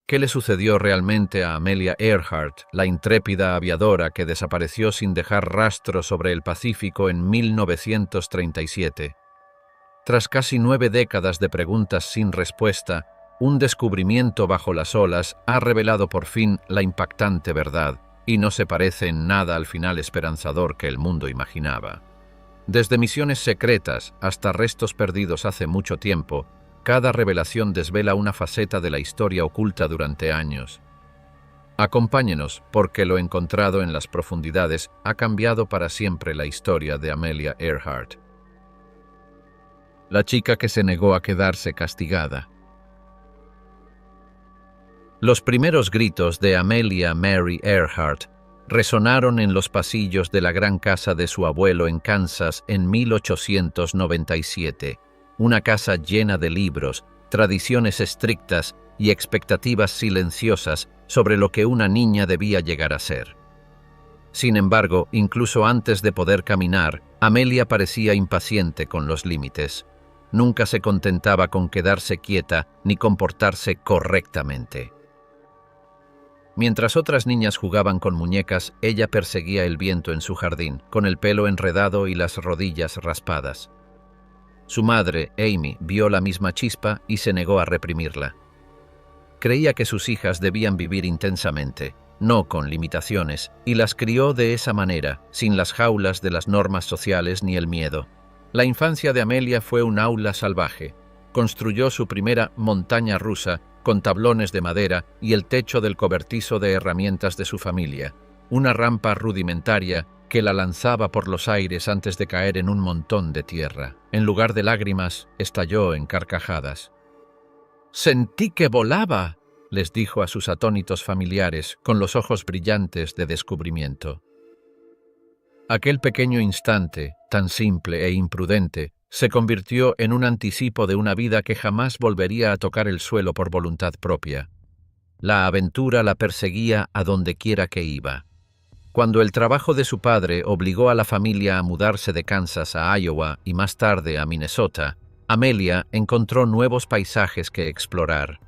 ¿Qué le sucedió realmente a Amelia Earhart, la intrépida aviadora que desapareció sin dejar rastro sobre el Pacífico en 1937? Tras casi 9 décadas de preguntas sin respuesta, un descubrimiento bajo las olas ha revelado por fin la impactante verdad, y no se parece en nada al final esperanzador que el mundo imaginaba. Desde misiones secretas hasta restos perdidos hace mucho tiempo, cada revelación desvela una faceta de la historia oculta durante años. Acompáñenos, porque lo encontrado en las profundidades ha cambiado para siempre la historia de Amelia Earhart. La chica que se negó a quedarse castigada. Los primeros gritos de Amelia Mary Earhart resonaron en los pasillos de la gran casa de su abuelo en Kansas en 1897, una casa llena de libros, tradiciones estrictas y expectativas silenciosas sobre lo que una niña debía llegar a ser. Sin embargo, incluso antes de poder caminar, Amelia parecía impaciente con los límites. Nunca se contentaba con quedarse quieta ni comportarse correctamente. Mientras otras niñas jugaban con muñecas, ella perseguía el viento en su jardín, con el pelo enredado y las rodillas raspadas. Su madre, Amy, vio la misma chispa y se negó a reprimirla. Creía que sus hijas debían vivir intensamente, no con limitaciones, y las crió de esa manera, sin las jaulas de las normas sociales ni el miedo. La infancia de Amelia fue un aula salvaje. Construyó su primera montaña rusa con tablones de madera y el techo del cobertizo de herramientas de su familia, una rampa rudimentaria que la lanzaba por los aires antes de caer en un montón de tierra. En lugar de lágrimas, estalló en carcajadas. «¡Sentí que volaba!», les dijo a sus atónitos familiares, con los ojos brillantes de descubrimiento. Aquel pequeño instante, tan simple e imprudente, se convirtió en un anticipo de una vida que jamás volvería a tocar el suelo por voluntad propia. La aventura la perseguía a donde quiera que iba. Cuando el trabajo de su padre obligó a la familia a mudarse de Kansas a Iowa y más tarde a Minnesota, Amelia encontró nuevos paisajes que explorar.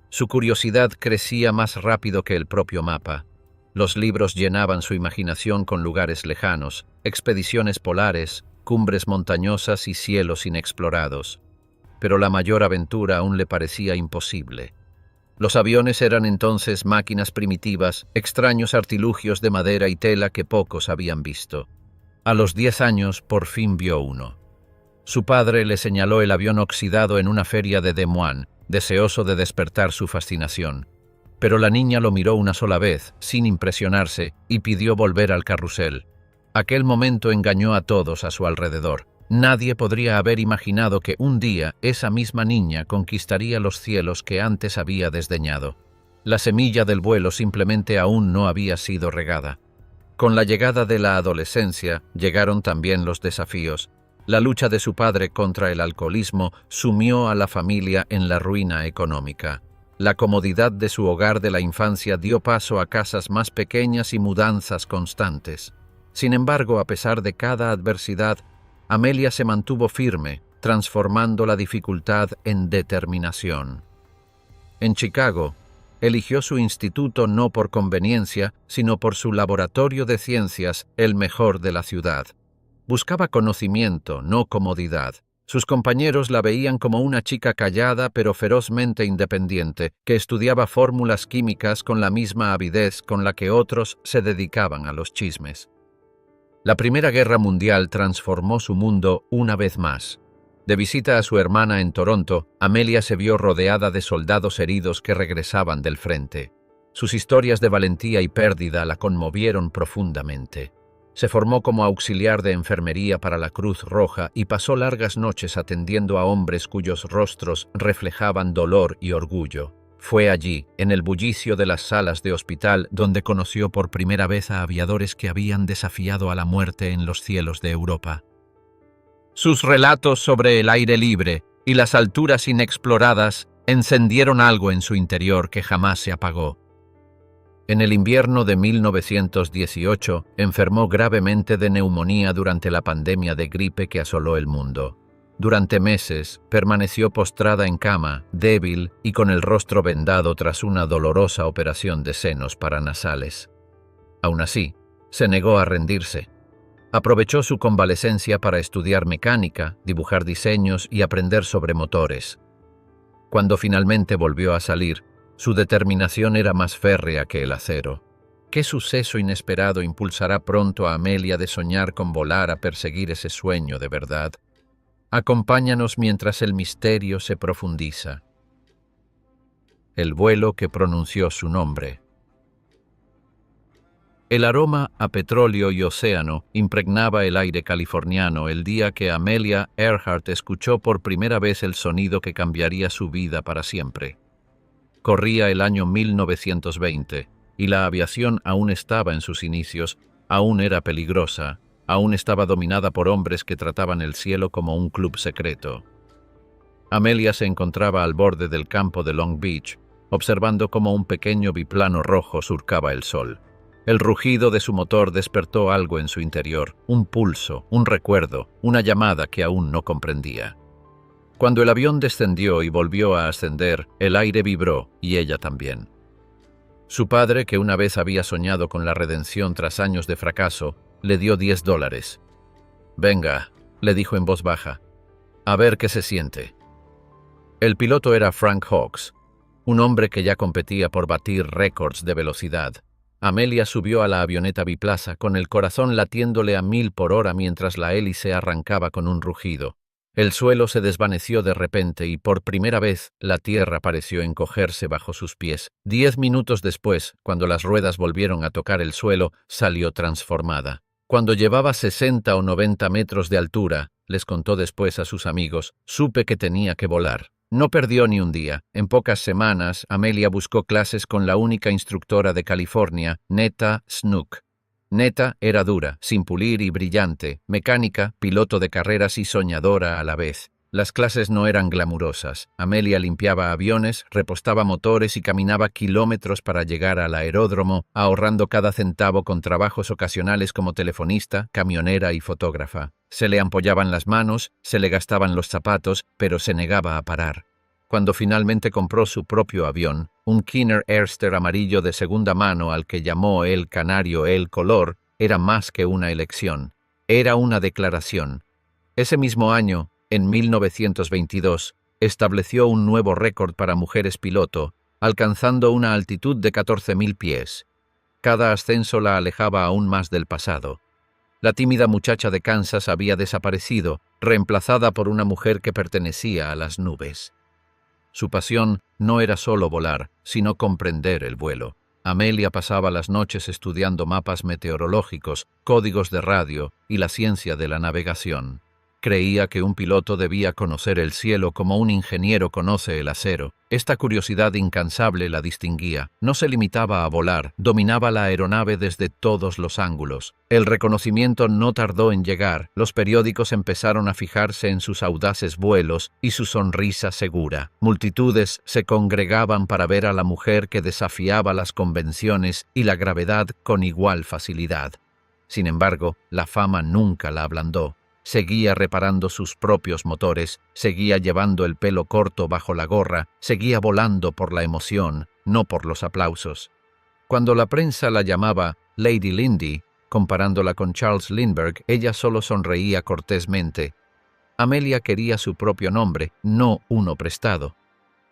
Su curiosidad crecía más rápido que el propio mapa. Los libros llenaban su imaginación con lugares lejanos, expediciones polares, cumbres montañosas y cielos inexplorados. Pero la mayor aventura aún le parecía imposible. Los aviones eran entonces máquinas primitivas, extraños artilugios de madera y tela que pocos habían visto. A los 10 años por fin vio uno. Su padre le señaló el avión oxidado en una feria de Des Moines, deseoso de despertar su fascinación. Pero la niña lo miró una sola vez, sin impresionarse, y pidió volver al carrusel. Aquel momento engañó a todos a su alrededor. Nadie podría haber imaginado que un día esa misma niña conquistaría los cielos que antes había desdeñado. La semilla del vuelo simplemente aún no había sido regada. Con la llegada de la adolescencia llegaron también los desafíos. La lucha de su padre contra el alcoholismo sumió a la familia en la ruina económica. La comodidad de su hogar de la infancia dio paso a casas más pequeñas y mudanzas constantes. Sin embargo, a pesar de cada adversidad, Amelia se mantuvo firme, transformando la dificultad en determinación. En Chicago, eligió su instituto no por conveniencia, sino por su laboratorio de ciencias, el mejor de la ciudad. Buscaba conocimiento, no comodidad. Sus compañeros la veían como una chica callada pero ferozmente independiente, que estudiaba fórmulas químicas con la misma avidez con la que otros se dedicaban a los chismes. La Primera Guerra Mundial transformó su mundo una vez más. De visita a su hermana en Toronto, Amelia se vio rodeada de soldados heridos que regresaban del frente. Sus historias de valentía y pérdida la conmovieron profundamente. Se formó como auxiliar de enfermería para la Cruz Roja y pasó largas noches atendiendo a hombres cuyos rostros reflejaban dolor y orgullo. Fue allí, en el bullicio de las salas de hospital, donde conoció por primera vez a aviadores que habían desafiado a la muerte en los cielos de Europa. Sus relatos sobre el aire libre y las alturas inexploradas encendieron algo en su interior que jamás se apagó. En el invierno de 1918, enfermó gravemente de neumonía durante la pandemia de gripe que asoló el mundo. Durante meses permaneció postrada en cama, débil y con el rostro vendado tras una dolorosa operación de senos paranasales. Aún así, se negó a rendirse. Aprovechó su convalecencia para estudiar mecánica, dibujar diseños y aprender sobre motores. Cuando finalmente volvió a salir, su determinación era más férrea que el acero. ¿Qué suceso inesperado impulsará pronto a Amelia de soñar con volar a perseguir ese sueño de verdad? Acompáñanos mientras el misterio se profundiza. El vuelo que pronunció su nombre. El aroma a petróleo y océano impregnaba el aire californiano el día que Amelia Earhart escuchó por primera vez el sonido que cambiaría su vida para siempre. Corría el año 1920 y la aviación aún estaba en sus inicios, aún era peligrosa, aún estaba dominada por hombres que trataban el cielo como un club secreto. Amelia se encontraba al borde del campo de Long Beach, observando cómo un pequeño biplano rojo surcaba el sol. El rugido de su motor despertó algo en su interior, un pulso, un recuerdo, una llamada que aún no comprendía. Cuando el avión descendió y volvió a ascender, el aire vibró y ella también. Su padre, que una vez había soñado con la redención tras años de fracaso, le dio $10. «Venga», le dijo en voz baja, «a ver qué se siente». El piloto era Frank Hawks, un hombre que ya competía por batir récords de velocidad. Amelia subió a la avioneta biplaza con el corazón latiéndole a 1000 por hora mientras la hélice arrancaba con un rugido. El suelo se desvaneció de repente y por primera vez la tierra pareció encogerse bajo sus pies. 10 minutos después, cuando las ruedas volvieron a tocar el suelo, salió transformada. Cuando llevaba 60 o 90 metros de altura, les contó después a sus amigos, supe que tenía que volar. No perdió ni un día. En pocas semanas, Amelia buscó clases con la única instructora de California, Netta Snook. Netta era dura, sin pulir y brillante, mecánica, piloto de carreras y soñadora a la vez. Las clases no eran glamurosas. Amelia limpiaba aviones, repostaba motores y caminaba kilómetros para llegar al aeródromo, ahorrando cada centavo con trabajos ocasionales como telefonista, camionera y fotógrafa. Se le ampollaban las manos, se le gastaban los zapatos, pero se negaba a parar. Cuando finalmente compró su propio avión, un Kinner Airster amarillo de segunda mano al que llamó el Canario el color, era más que una elección. Era una declaración. Ese mismo año, en 1922, estableció un nuevo récord para mujeres piloto, alcanzando una altitud de 14.000 pies. Cada ascenso la alejaba aún más del pasado. La tímida muchacha de Kansas había desaparecido, reemplazada por una mujer que pertenecía a las nubes. Su pasión no era solo volar, sino comprender el vuelo. Amelia pasaba las noches estudiando mapas meteorológicos, códigos de radio y la ciencia de la navegación. Creía que un piloto debía conocer el cielo como un ingeniero conoce el acero. Esta curiosidad incansable la distinguía. No se limitaba a volar, dominaba la aeronave desde todos los ángulos. El reconocimiento no tardó en llegar. Los periódicos empezaron a fijarse en sus audaces vuelos y su sonrisa segura. Multitudes se congregaban para ver a la mujer que desafiaba las convenciones y la gravedad con igual facilidad. Sin embargo, la fama nunca la ablandó. Seguía reparando sus propios motores, seguía llevando el pelo corto bajo la gorra, seguía volando por la emoción, no por los aplausos. Cuando la prensa la llamaba Lady Lindy, comparándola con Charles Lindbergh, ella solo sonreía cortésmente. Amelia quería su propio nombre, no uno prestado.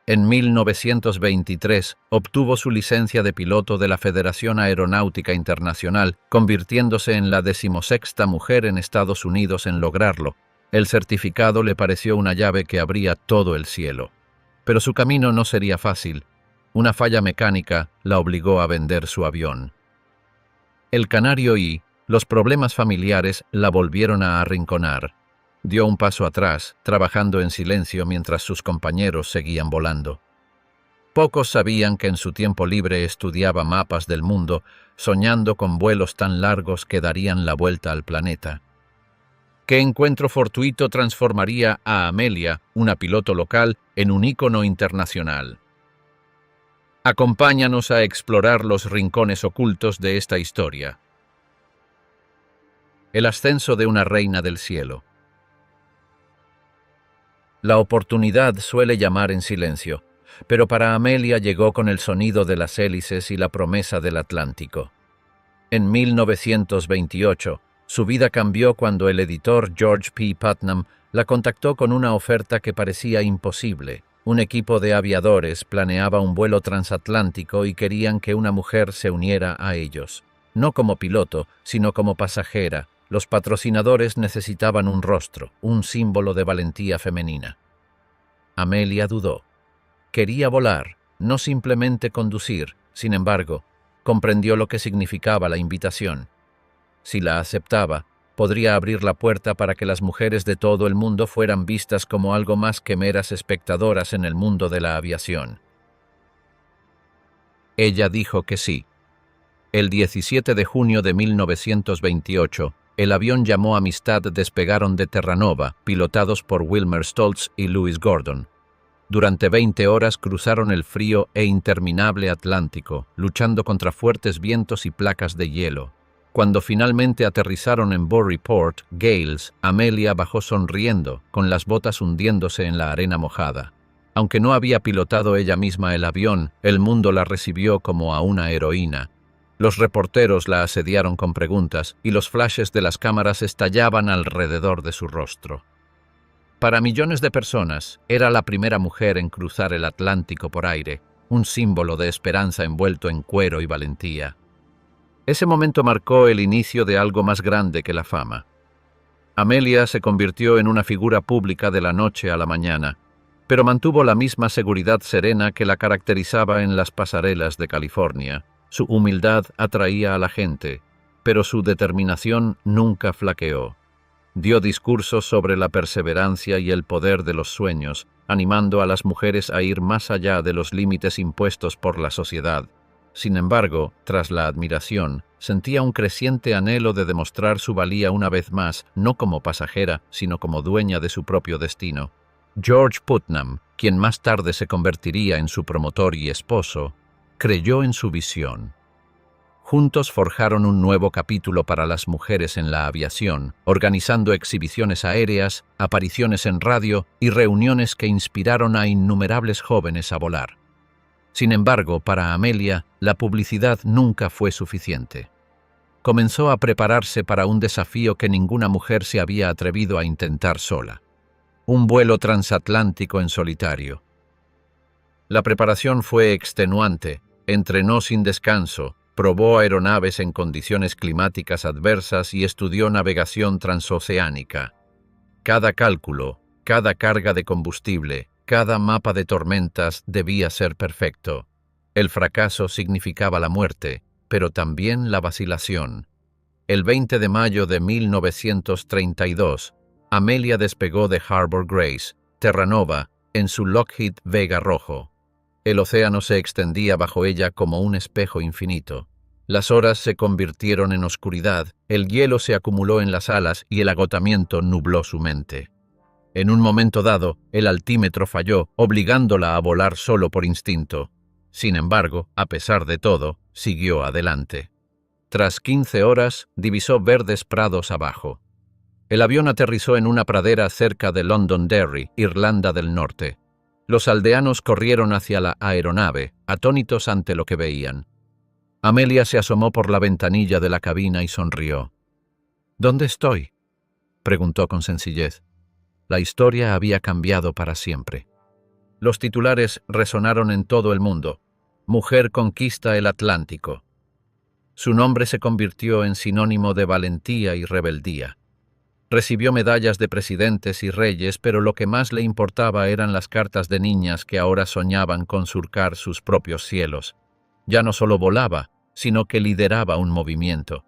En 1923 obtuvo su licencia de piloto de la Federación Aeronáutica Internacional, convirtiéndose en la 16ª mujer en Estados Unidos en lograrlo. El certificado le pareció una llave que abría todo el cielo. Pero su camino no sería fácil. Una falla mecánica la obligó a vender su avión. El Canario y los problemas familiares la volvieron a arrinconar. Dio un paso atrás, trabajando en silencio mientras sus compañeros seguían volando. Pocos sabían que en su tiempo libre estudiaba mapas del mundo, soñando con vuelos tan largos que darían la vuelta al planeta. ¿Qué encuentro fortuito transformaría a Amelia, una piloto local, en un ícono internacional? Acompáñanos a explorar los rincones ocultos de esta historia. El ascenso de una reina del cielo. La oportunidad suele llamar en silencio, pero para Amelia llegó con el sonido de las hélices y la promesa del Atlántico. En 1928, su vida cambió cuando el editor George P. Putnam la contactó con una oferta que parecía imposible. Un equipo de aviadores planeaba un vuelo transatlántico y querían que una mujer se uniera a ellos. No como piloto, sino como pasajera. Los patrocinadores necesitaban un rostro, un símbolo de valentía femenina. Amelia dudó. Quería volar, no simplemente conducir. Sin embargo, comprendió lo que significaba la invitación. Si la aceptaba, podría abrir la puerta para que las mujeres de todo el mundo fueran vistas como algo más que meras espectadoras en el mundo de la aviación. Ella dijo que sí. El 17 de junio de 1928, el avión llamó Amistad despegaron de Terranova, pilotados por Wilmer Stoltz y Lewis Gordon. Durante 20 horas cruzaron el frío e interminable Atlántico, luchando contra fuertes vientos y placas de hielo. Cuando finalmente aterrizaron en Buryport, Gales, Amelia bajó sonriendo, con las botas hundiéndose en la arena mojada. Aunque no había pilotado ella misma el avión, el mundo la recibió como a una heroína. Los reporteros la asediaron con preguntas y los flashes de las cámaras estallaban alrededor de su rostro. Para millones de personas, era la primera mujer en cruzar el Atlántico por aire, un símbolo de esperanza envuelto en cuero y valentía. Ese momento marcó el inicio de algo más grande que la fama. Amelia se convirtió en una figura pública de la noche a la mañana, pero mantuvo la misma seguridad serena que la caracterizaba en las pasarelas de California. Su humildad atraía a la gente, pero su determinación nunca flaqueó. Dio discursos sobre la perseverancia y el poder de los sueños, animando a las mujeres a ir más allá de los límites impuestos por la sociedad. Sin embargo, tras la admiración, sentía un creciente anhelo de demostrar su valía una vez más, no como pasajera, sino como dueña de su propio destino. George Putnam, quien más tarde se convertiría en su promotor y esposo, creyó en su visión. Juntos forjaron un nuevo capítulo para las mujeres en la aviación, organizando exhibiciones aéreas, apariciones en radio y reuniones que inspiraron a innumerables jóvenes a volar. Sin embargo, para Amelia, la publicidad nunca fue suficiente. Comenzó a prepararse para un desafío que ninguna mujer se había atrevido a intentar sola: un vuelo transatlántico en solitario. La preparación fue extenuante, entrenó sin descanso, probó aeronaves en condiciones climáticas adversas y estudió navegación transoceánica. Cada cálculo, cada carga de combustible, cada mapa de tormentas debía ser perfecto. El fracaso significaba la muerte, pero también la vacilación. El 20 de mayo de 1932, Amelia despegó de Harbor Grace, Terranova, en su Lockheed Vega rojo. El océano se extendía bajo ella como un espejo infinito. Las horas se convirtieron en oscuridad, el hielo se acumuló en las alas y el agotamiento nubló su mente. En un momento dado, el altímetro falló, obligándola a volar solo por instinto. Sin embargo, a pesar de todo, siguió adelante. Tras 15 horas, divisó verdes prados abajo. El avión aterrizó en una pradera cerca de Londonderry, Irlanda del Norte. Los aldeanos corrieron hacia la aeronave, atónitos ante lo que veían. Amelia se asomó por la ventanilla de la cabina y sonrió. ¿Dónde estoy?, preguntó con sencillez. La historia había cambiado para siempre. Los titulares resonaron en todo el mundo. Mujer conquista el Atlántico. Su nombre se convirtió en sinónimo de valentía y rebeldía. Recibió medallas de presidentes y reyes, pero lo que más le importaba eran las cartas de niñas que ahora soñaban con surcar sus propios cielos. Ya no solo volaba, sino que lideraba un movimiento.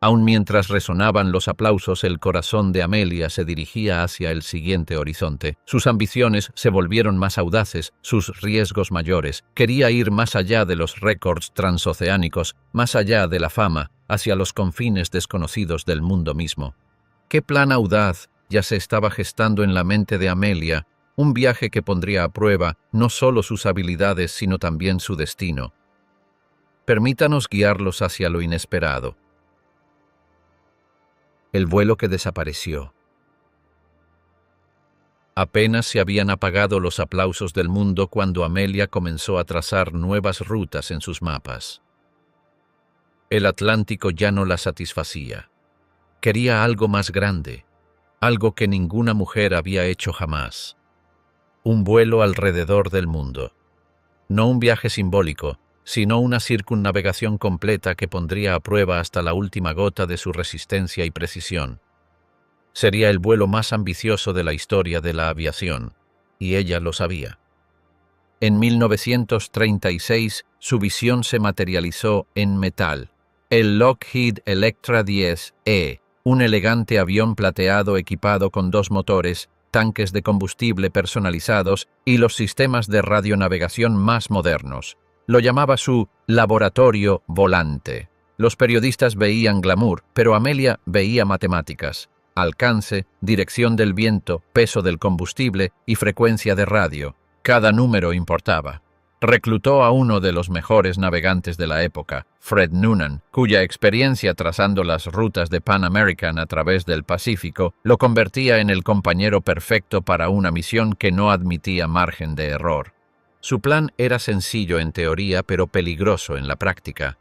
Aun mientras resonaban los aplausos, el corazón de Amelia se dirigía hacia el siguiente horizonte. Sus ambiciones se volvieron más audaces, sus riesgos mayores. Quería ir más allá de los récords transoceánicos, más allá de la fama, hacia los confines desconocidos del mundo mismo. ¿Qué plan audaz ya se estaba gestando en la mente de Amelia? Un viaje que pondría a prueba no solo sus habilidades, sino también su destino. Permítanos guiarlos hacia lo inesperado. El vuelo que desapareció. Apenas se habían apagado los aplausos del mundo cuando Amelia comenzó a trazar nuevas rutas en sus mapas. El Atlántico ya no la satisfacía. Quería algo más grande, algo que ninguna mujer había hecho jamás. Un vuelo alrededor del mundo. No un viaje simbólico, sino una circunnavegación completa que pondría a prueba hasta la última gota de su resistencia y precisión. Sería el vuelo más ambicioso de la historia de la aviación, y ella lo sabía. En 1936, su visión se materializó en metal. El Lockheed Electra 10E, un elegante avión plateado equipado con 2 motores, tanques de combustible personalizados y los sistemas de radionavegación más modernos. Lo llamaba su laboratorio volante. Los periodistas veían glamour, pero Amelia veía matemáticas. Alcance, dirección del viento, peso del combustible y frecuencia de radio. Cada número importaba. Reclutó a uno de los mejores navegantes de la época, Fred Noonan, cuya experiencia trazando las rutas de Pan American a través del Pacífico lo convertía en el compañero perfecto para una misión que no admitía margen de error. Su plan era sencillo en teoría, pero peligroso en la práctica.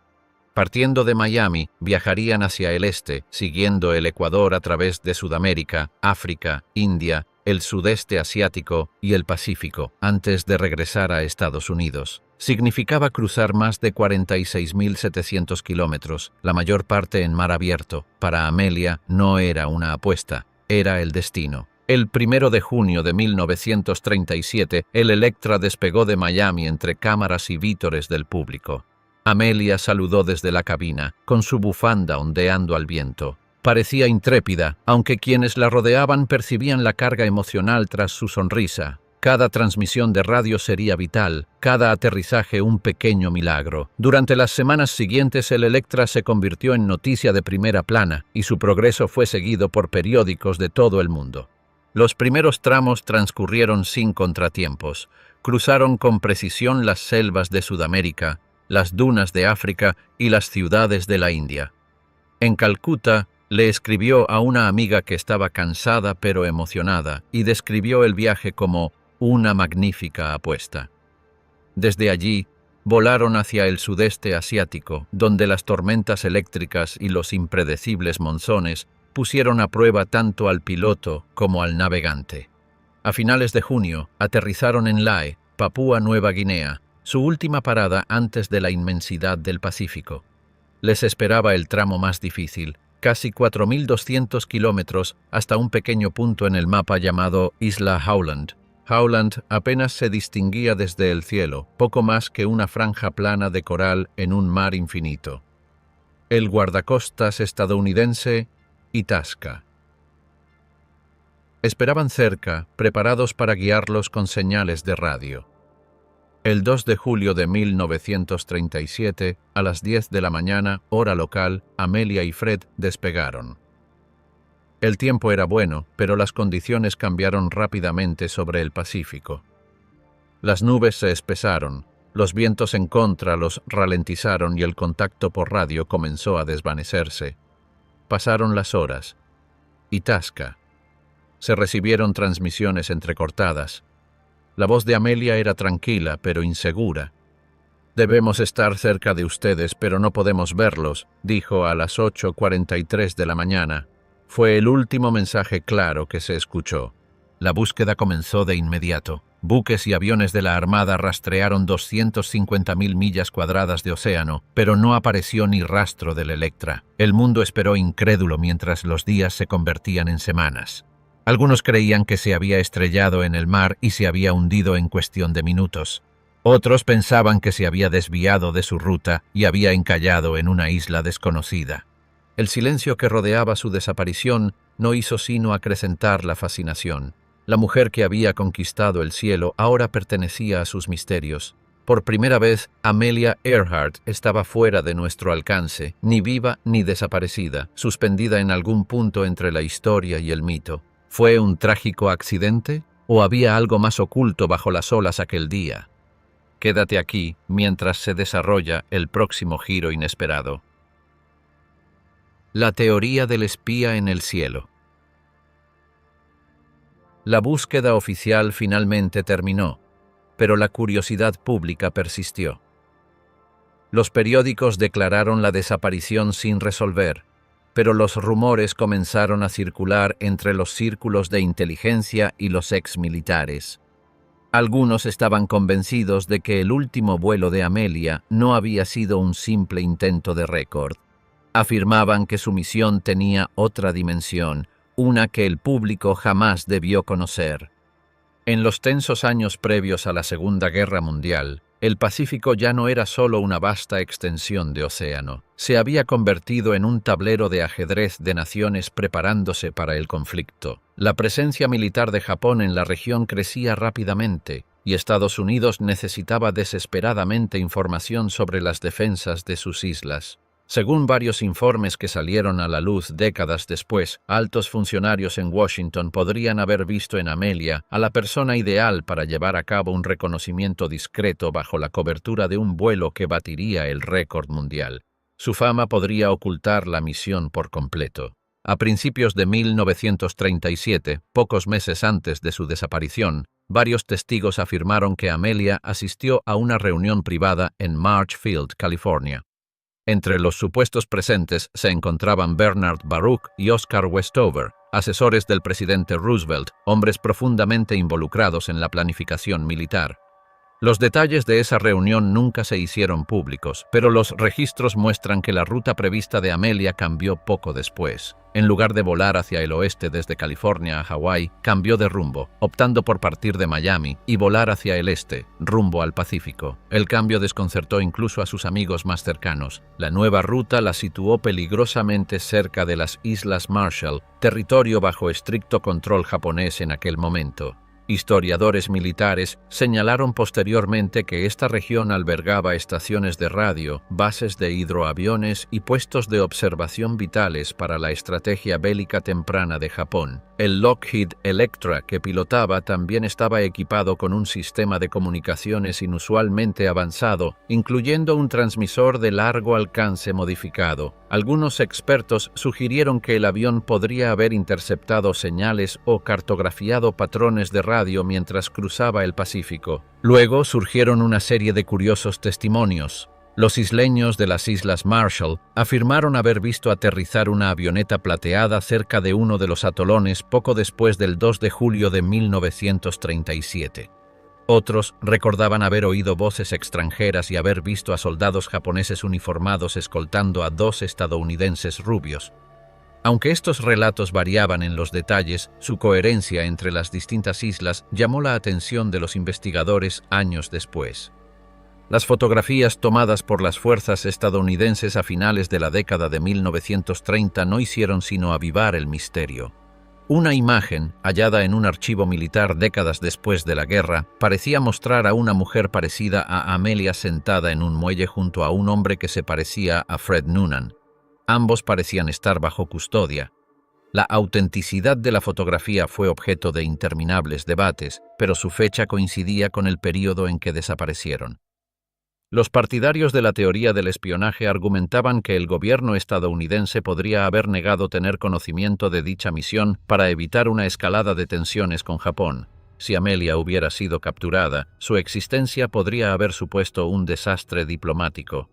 Partiendo de Miami, viajarían hacia el este, siguiendo el Ecuador a través de Sudamérica, África, India, el sudeste asiático y el Pacífico, antes de regresar a Estados Unidos. Significaba cruzar más de 46.700 kilómetros, la mayor parte en mar abierto. Para Amelia no era una apuesta, era el destino. El 1 de junio de 1937, el Electra despegó de Miami entre cámaras y vítores del público. Amelia saludó desde la cabina, con su bufanda ondeando al viento. Parecía intrépida, aunque quienes la rodeaban percibían la carga emocional tras su sonrisa. Cada transmisión de radio sería vital, cada aterrizaje un pequeño milagro. Durante las semanas siguientes el Electra se convirtió en noticia de primera plana y su progreso fue seguido por periódicos de todo el mundo. Los primeros tramos transcurrieron sin contratiempos. Cruzaron con precisión las selvas de Sudamérica, las dunas de África y las ciudades de la India. En Calcuta, le escribió a una amiga que estaba cansada pero emocionada y describió el viaje como una magnífica apuesta. Desde allí, volaron hacia el sudeste asiático, donde las tormentas eléctricas y los impredecibles monzones pusieron a prueba tanto al piloto como al navegante. A finales de junio, aterrizaron en Lae, Papúa Nueva Guinea, su última parada antes de la inmensidad del Pacífico. Les esperaba el tramo más difícil, casi 4.200 kilómetros hasta un pequeño punto en el mapa llamado Isla Howland. Howland apenas se distinguía desde el cielo, poco más que una franja plana de coral en un mar infinito. El guardacostas estadounidense Itasca. Esperaban cerca, preparados para guiarlos con señales de radio. El 2 de julio de 1937, a las 10 de la mañana, hora local, Amelia y Fred despegaron. El tiempo era bueno, pero las condiciones cambiaron rápidamente sobre el Pacífico. Las nubes se espesaron, los vientos en contra los ralentizaron y el contacto por radio comenzó a desvanecerse. Pasaron las horas. Itasca. Se recibieron transmisiones entrecortadas. La voz de Amelia era tranquila, pero insegura. «Debemos estar cerca de ustedes, pero no podemos verlos», dijo a las 8:43 de la mañana. Fue el último mensaje claro que se escuchó. La búsqueda comenzó de inmediato. Buques y aviones de la Armada rastrearon 250.000 millas cuadradas de océano, pero no apareció ni rastro del Electra. El mundo esperó incrédulo mientras los días se convertían en semanas. Algunos creían que se había estrellado en el mar y se había hundido en cuestión de minutos. Otros pensaban que se había desviado de su ruta y había encallado en una isla desconocida. El silencio que rodeaba su desaparición no hizo sino acrecentar la fascinación. La mujer que había conquistado el cielo ahora pertenecía a sus misterios. Por primera vez, Amelia Earhart estaba fuera de nuestro alcance, ni viva ni desaparecida, suspendida en algún punto entre la historia y el mito. ¿Fue un trágico accidente? ¿O había algo más oculto bajo las olas aquel día? Quédate aquí mientras se desarrolla el próximo giro inesperado. La teoría del espía en el cielo. La búsqueda oficial finalmente terminó, pero la curiosidad pública persistió. Los periódicos declararon la desaparición sin resolver, pero los rumores comenzaron a circular entre los círculos de inteligencia y los exmilitares. Algunos estaban convencidos de que el último vuelo de Amelia no había sido un simple intento de récord. Afirmaban que su misión tenía otra dimensión, una que el público jamás debió conocer. En los tensos años previos a la Segunda Guerra Mundial, el Pacífico ya no era solo una vasta extensión de océano. Se había convertido en un tablero de ajedrez de naciones preparándose para el conflicto. La presencia militar de Japón en la región crecía rápidamente, y Estados Unidos necesitaba desesperadamente información sobre las defensas de sus islas. Según varios informes que salieron a la luz décadas después, altos funcionarios en Washington podrían haber visto en Amelia a la persona ideal para llevar a cabo un reconocimiento discreto bajo la cobertura de un vuelo que batiría el récord mundial. Su fama podría ocultar la misión por completo. A principios de 1937, pocos meses antes de su desaparición, varios testigos afirmaron que Amelia asistió a una reunión privada en Marshfield, California. Entre los supuestos presentes se encontraban Bernard Baruch y Oscar Westover, asesores del presidente Roosevelt, hombres profundamente involucrados en la planificación militar. Los detalles de esa reunión nunca se hicieron públicos, pero los registros muestran que la ruta prevista de Amelia cambió poco después. En lugar de volar hacia el oeste desde California a Hawái, cambió de rumbo, optando por partir de Miami y volar hacia el este, rumbo al Pacífico. El cambio desconcertó incluso a sus amigos más cercanos. La nueva ruta la situó peligrosamente cerca de las Islas Marshall, territorio bajo estricto control japonés en aquel momento. Historiadores militares señalaron posteriormente que esta región albergaba estaciones de radio, bases de hidroaviones y puestos de observación vitales para la estrategia bélica temprana de Japón. El Lockheed Electra que pilotaba también estaba equipado con un sistema de comunicaciones inusualmente avanzado, incluyendo un transmisor de largo alcance modificado. Algunos expertos sugirieron que el avión podría haber interceptado señales o cartografiado patrones de radio mientras cruzaba el Pacífico. Luego surgieron una serie de curiosos testimonios. Los isleños de las Islas Marshall afirmaron haber visto aterrizar una avioneta plateada cerca de uno de los atolones poco después del 2 de julio de 1937. Otros recordaban haber oído voces extranjeras y haber visto a soldados japoneses uniformados escoltando a 2 estadounidenses rubios. Aunque estos relatos variaban en los detalles, su coherencia entre las distintas islas llamó la atención de los investigadores años después. Las fotografías tomadas por las fuerzas estadounidenses a finales de la década de 1930 no hicieron sino avivar el misterio. Una imagen, hallada en un archivo militar décadas después de la guerra, parecía mostrar a una mujer parecida a Amelia sentada en un muelle junto a un hombre que se parecía a Fred Noonan. Ambos parecían estar bajo custodia. La autenticidad de la fotografía fue objeto de interminables debates, pero su fecha coincidía con el período en que desaparecieron. Los partidarios de la teoría del espionaje argumentaban que el gobierno estadounidense podría haber negado tener conocimiento de dicha misión para evitar una escalada de tensiones con Japón. Si Amelia hubiera sido capturada, su existencia podría haber supuesto un desastre diplomático.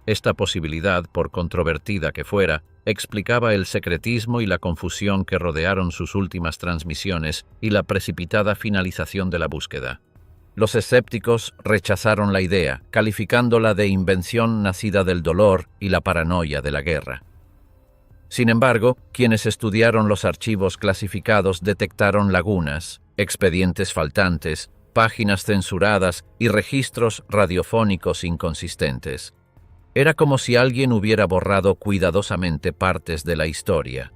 Esta posibilidad, por controvertida que fuera, explicaba el secretismo y la confusión que rodearon sus últimas transmisiones y la precipitada finalización de la búsqueda. Los escépticos rechazaron la idea, calificándola de invención nacida del dolor y la paranoia de la guerra. Sin embargo, quienes estudiaron los archivos clasificados detectaron lagunas, expedientes faltantes, páginas censuradas y registros radiofónicos inconsistentes. Era como si alguien hubiera borrado cuidadosamente partes de la historia.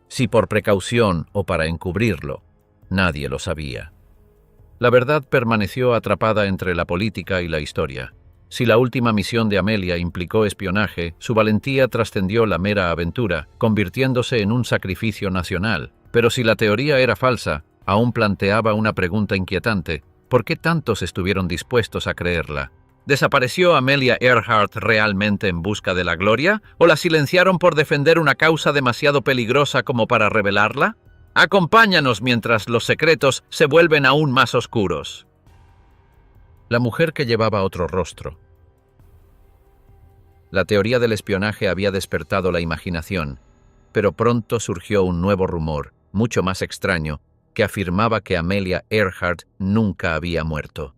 Si por precaución o para encubrirlo, nadie lo sabía. La verdad permaneció atrapada entre la política y la historia. Si la última misión de Amelia implicó espionaje, su valentía trascendió la mera aventura, convirtiéndose en un sacrificio nacional. Pero si la teoría era falsa, aún planteaba una pregunta inquietante: ¿por qué tantos estuvieron dispuestos a creerla? ¿Desapareció Amelia Earhart realmente en busca de la gloria? ¿O la silenciaron por defender una causa demasiado peligrosa como para revelarla? Acompáñanos mientras los secretos se vuelven aún más oscuros. La mujer que llevaba otro rostro. La teoría del espionaje había despertado la imaginación, pero pronto surgió un nuevo rumor, mucho más extraño, que afirmaba que Amelia Earhart nunca había muerto.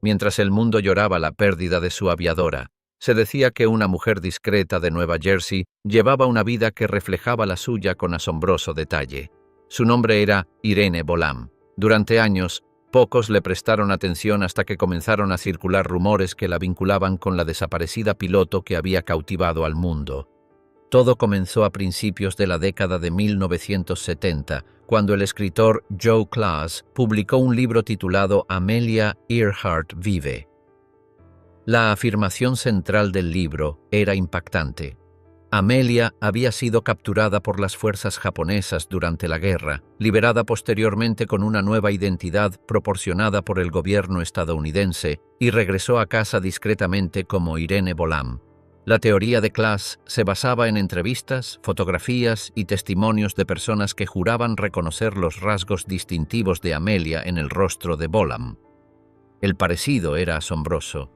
Mientras el mundo lloraba la pérdida de su aviadora, se decía que una mujer discreta de Nueva Jersey llevaba una vida que reflejaba la suya con asombroso detalle. Su nombre era Irene Bolam. Durante años, pocos le prestaron atención hasta que comenzaron a circular rumores que la vinculaban con la desaparecida piloto que había cautivado al mundo. Todo comenzó a principios de la década de 1970, cuando el escritor Joe Class publicó un libro titulado Amelia Earhart vive. La afirmación central del libro era impactante. Amelia había sido capturada por las fuerzas japonesas durante la guerra, liberada posteriormente con una nueva identidad proporcionada por el gobierno estadounidense y regresó a casa discretamente como Irene Bolam. La teoría de Class se basaba en entrevistas, fotografías y testimonios de personas que juraban reconocer los rasgos distintivos de Amelia en el rostro de Bolam. El parecido era asombroso.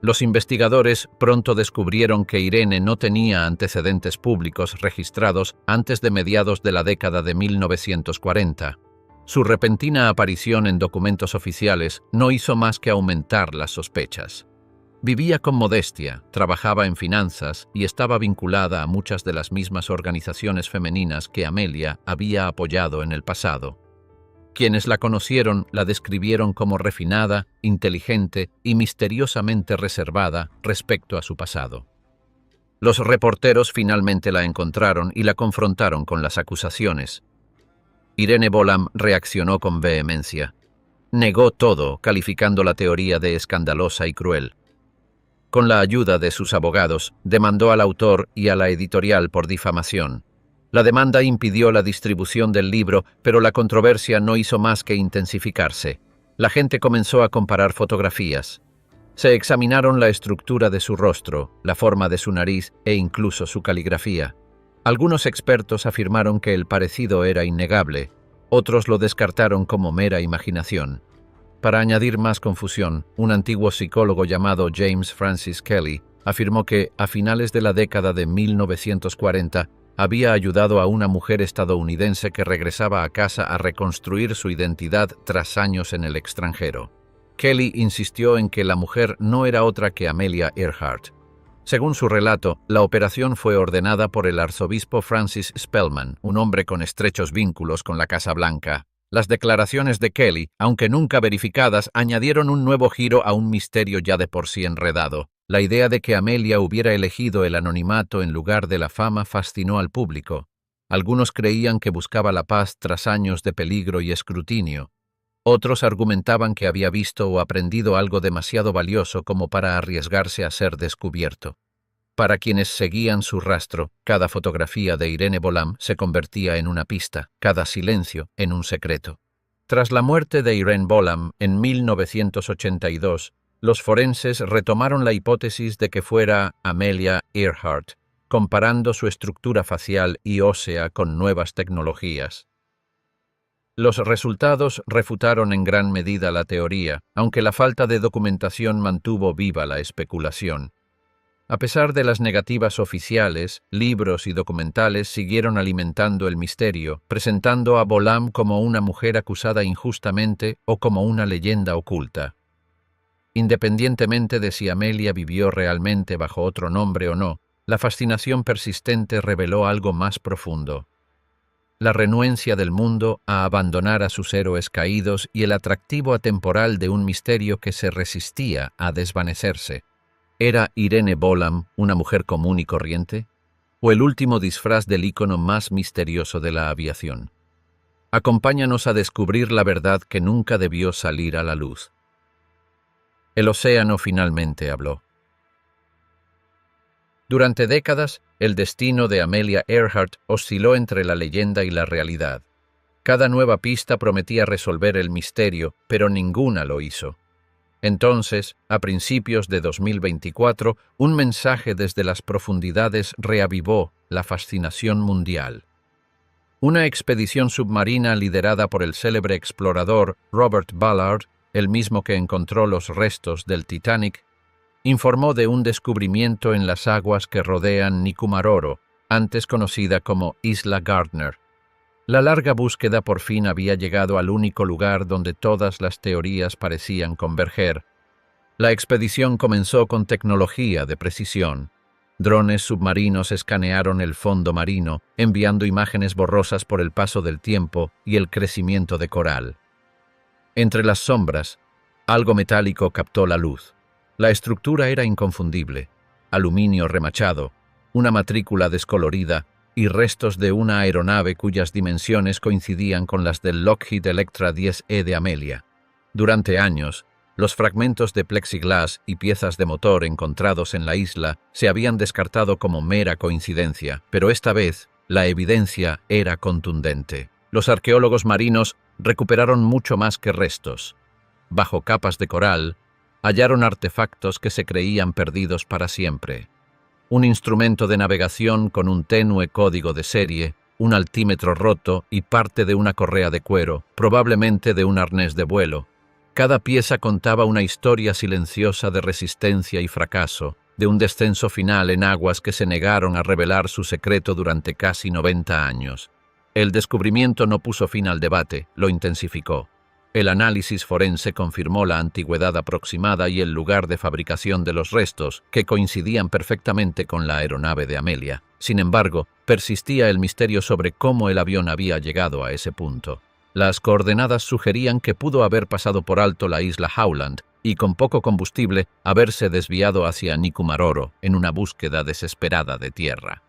Los investigadores pronto descubrieron que Irene no tenía antecedentes públicos registrados antes de mediados de la década de 1940. Su repentina aparición en documentos oficiales no hizo más que aumentar las sospechas. Vivía con modestia, trabajaba en finanzas y estaba vinculada a muchas de las mismas organizaciones femeninas que Amelia había apoyado en el pasado. Quienes la conocieron la describieron como refinada, inteligente y misteriosamente reservada respecto a su pasado. Los reporteros finalmente la encontraron y la confrontaron con las acusaciones. Irene Bolam reaccionó con vehemencia. Negó todo, calificando la teoría de escandalosa y cruel. Con la ayuda de sus abogados, demandó al autor y a la editorial por difamación. La demanda impidió la distribución del libro, pero la controversia no hizo más que intensificarse. La gente comenzó a comparar fotografías. Se examinaron la estructura de su rostro, la forma de su nariz e incluso su caligrafía. Algunos expertos afirmaron que el parecido era innegable, otros lo descartaron como mera imaginación. Para añadir más confusión, un antiguo psicólogo llamado James Francis Kelly afirmó que, a finales de la década de 1940, había ayudado a una mujer estadounidense que regresaba a casa a reconstruir su identidad tras años en el extranjero. Kelly insistió en que la mujer no era otra que Amelia Earhart. Según su relato, la operación fue ordenada por el arzobispo Francis Spellman, un hombre con estrechos vínculos con la Casa Blanca. Las declaraciones de Kelly, aunque nunca verificadas, añadieron un nuevo giro a un misterio ya de por sí enredado. La idea de que Amelia hubiera elegido el anonimato en lugar de la fama fascinó al público. Algunos creían que buscaba la paz tras años de peligro y escrutinio. Otros argumentaban que había visto o aprendido algo demasiado valioso como para arriesgarse a ser descubierto. Para quienes seguían su rastro, cada fotografía de Irene Bolam se convertía en una pista, cada silencio en un secreto. Tras la muerte de Irene Bolam en 1982, los forenses retomaron la hipótesis de que fuera Amelia Earhart, comparando su estructura facial y ósea con nuevas tecnologías. Los resultados refutaron en gran medida la teoría, aunque la falta de documentación mantuvo viva la especulación. A pesar de las negativas oficiales, libros y documentales siguieron alimentando el misterio, presentando a Bolam como una mujer acusada injustamente o como una leyenda oculta. Independientemente de si Amelia vivió realmente bajo otro nombre o no, la fascinación persistente reveló algo más profundo. La renuencia del mundo a abandonar a sus héroes caídos y el atractivo atemporal de un misterio que se resistía a desvanecerse. ¿Era Irene Bolam una mujer común y corriente? ¿O el último disfraz del ícono más misterioso de la aviación? Acompáñanos a descubrir la verdad que nunca debió salir a la luz. El océano finalmente habló. Durante décadas, el destino de Amelia Earhart osciló entre la leyenda y la realidad. Cada nueva pista prometía resolver el misterio, pero ninguna lo hizo. Entonces, a principios de 2024, un mensaje desde las profundidades reavivó la fascinación mundial. Una expedición submarina liderada por el célebre explorador Robert Ballard, el mismo que encontró los restos del Titanic, informó de un descubrimiento en las aguas que rodean Nikumaroro, antes conocida como Isla Gardner. La larga búsqueda por fin había llegado al único lugar donde todas las teorías parecían converger. La expedición comenzó con tecnología de precisión. Drones submarinos escanearon el fondo marino, enviando imágenes borrosas por el paso del tiempo y el crecimiento de coral. Entre las sombras, algo metálico captó la luz. La estructura era inconfundible: aluminio remachado, una matrícula descolorida y restos de una aeronave cuyas dimensiones coincidían con las del Lockheed Electra 10E de Amelia. Durante años, los fragmentos de plexiglas y piezas de motor encontrados en la isla se habían descartado como mera coincidencia, pero esta vez la evidencia era contundente. Los arqueólogos marinos recuperaron mucho más que restos. Bajo capas de coral, hallaron artefactos que se creían perdidos para siempre. Un instrumento de navegación con un tenue código de serie, un altímetro roto y parte de una correa de cuero, probablemente de un arnés de vuelo. Cada pieza contaba una historia silenciosa de resistencia y fracaso, de un descenso final en aguas que se negaron a revelar su secreto durante casi 90 años. El descubrimiento no puso fin al debate, lo intensificó. El análisis forense confirmó la antigüedad aproximada y el lugar de fabricación de los restos, que coincidían perfectamente con la aeronave de Amelia. Sin embargo, persistía el misterio sobre cómo el avión había llegado a ese punto. Las coordenadas sugerían que pudo haber pasado por alto la isla Howland y, con poco combustible, haberse desviado hacia Nikumaroro en una búsqueda desesperada de tierra.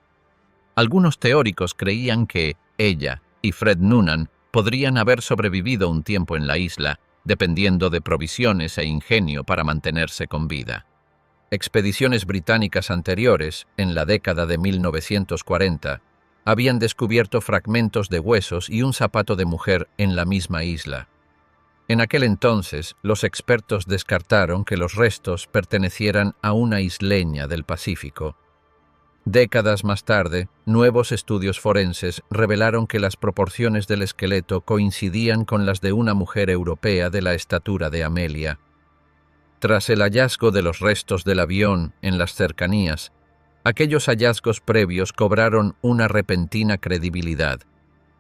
Algunos teóricos creían que ella y Fred Noonan podrían haber sobrevivido un tiempo en la isla, dependiendo de provisiones e ingenio para mantenerse con vida. Expediciones británicas anteriores, en la década de 1940, habían descubierto fragmentos de huesos y un zapato de mujer en la misma isla. En aquel entonces, los expertos descartaron que los restos pertenecieran a una isleña del Pacífico. Décadas más tarde, nuevos estudios forenses revelaron que las proporciones del esqueleto coincidían con las de una mujer europea de la estatura de Amelia. Tras el hallazgo de los restos del avión en las cercanías, aquellos hallazgos previos cobraron una repentina credibilidad.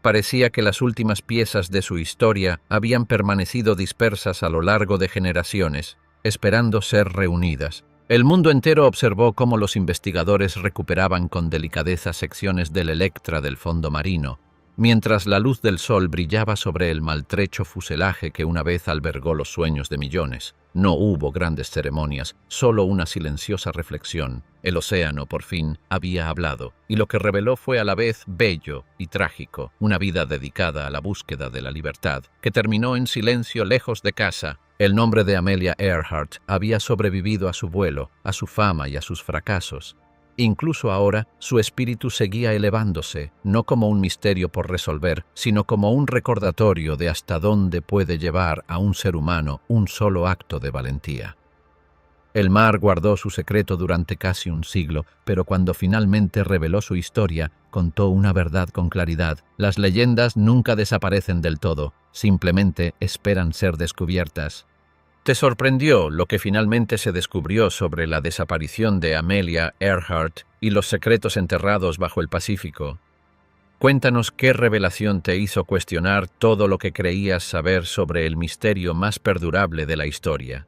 Parecía que las últimas piezas de su historia habían permanecido dispersas a lo largo de generaciones, esperando ser reunidas. El mundo entero observó cómo los investigadores recuperaban con delicadeza secciones del Electra del fondo marino, mientras la luz del sol brillaba sobre el maltrecho fuselaje que una vez albergó los sueños de millones. No hubo grandes ceremonias, solo una silenciosa reflexión. El océano, por fin, había hablado, y lo que reveló fue a la vez bello y trágico, una vida dedicada a la búsqueda de la libertad, que terminó en silencio lejos de casa. El nombre de Amelia Earhart había sobrevivido a su vuelo, a su fama y a sus fracasos. Incluso ahora, su espíritu seguía elevándose, no como un misterio por resolver, sino como un recordatorio de hasta dónde puede llevar a un ser humano un solo acto de valentía. El mar guardó su secreto durante casi un siglo, pero cuando finalmente reveló su historia, contó una verdad con claridad. Las leyendas nunca desaparecen del todo, simplemente esperan ser descubiertas. ¿Te sorprendió lo que finalmente se descubrió sobre la desaparición de Amelia Earhart y los secretos enterrados bajo el Pacífico? Cuéntanos qué revelación te hizo cuestionar todo lo que creías saber sobre el misterio más perdurable de la historia.